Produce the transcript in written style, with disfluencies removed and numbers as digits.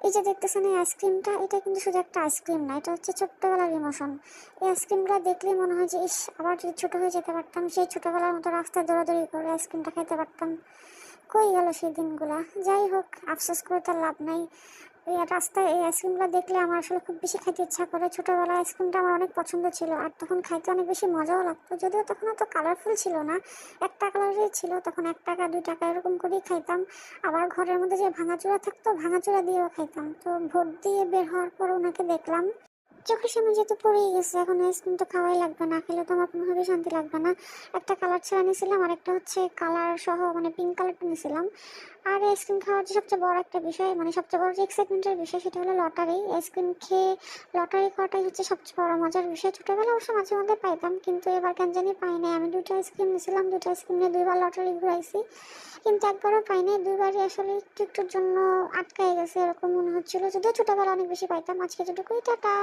এই যে দেখতেছেন এই আইসক্রিমটা, এটা কিন্তু শুধু একটা আইসক্রিম না, এটা হচ্ছে ছোট্টবেলার ইমোশন। এই আইসক্রিমটা দেখলে মনে হয় যে ইস, আবার যদি ছোট হয়ে যেতে পারতাম, সেই ছোটবেলার মতো রাস্তায় দৌড়াদৌড়ি করে আইসক্রিমটা খেতে পারতাম। কই গেল সেই দিনগুলা? যাই হোক, আফসোস করে তার লাভ নাই। এই রাস্তায় এই আইসক্রিমগুলো দেখলে আমার আসলে খুব বেশি খাইতে ইচ্ছা করে। ছোটবেলায় আইসক্রিমটা আমার অনেক পছন্দ ছিল, আর তখন খাইতে অনেক বেশি মজাও লাগতো। যদিও তখন অত কালারফুল ছিল না, একটা কালারই ছিল, তখন 1 টাকা 2 টাকা এরকম করেই খাইতাম। আবার ঘরের মধ্যে যে ভাঙাচোরা থাকতো, ভাঙাচোরা দিয়েও খাইতাম। তো ভোট দিয়ে বের হওয়ার পর ওনাকে দেখলাম, চোখের সামনে যেহেতু পড়েই গেছে, এখন আইসক্রিম তো খাওয়াই লাগবে না, খেলে তো আমার কোনোভাবে শান্তি লাগবে না। একটা কালার ছাড়া নিয়েছিলাম, আর একটা হচ্ছে কালার সহ, মানে পিঙ্ক কালারটা নিয়েছিলাম। আর আইসক্রিম খাওয়ার যে সবচেয়ে বড় একটা বিষয়, মানে সবচেয়ে বড় যে এক্সাইটমেন্টের বিষয়, সেটা হলো লটারি। আইসক্রিম খেয়ে লটারি খাওয়াটাই হচ্ছে সবচেয়ে বড় মজার বিষয়। ছোটোবেলা অবশ্য মাঝে মধ্যে পাইতাম, কিন্তু এবার কেন জানি পাই নাই। আমি 2টা আইসক্রিম নিয়েছিলাম, 2টা আইসক্রিম নিয়ে 2বার লটারি ঘুরাইছি, কিন্তু একবারও পাই নাই। 2বারই আসলে একটু একটুর জন্য আটকাই গেছে এরকম মনে হচ্ছিল। যদিও ছোটোবেলা অনেক বেশি পাইতাম। আজকে যেটুকুই, টাটা।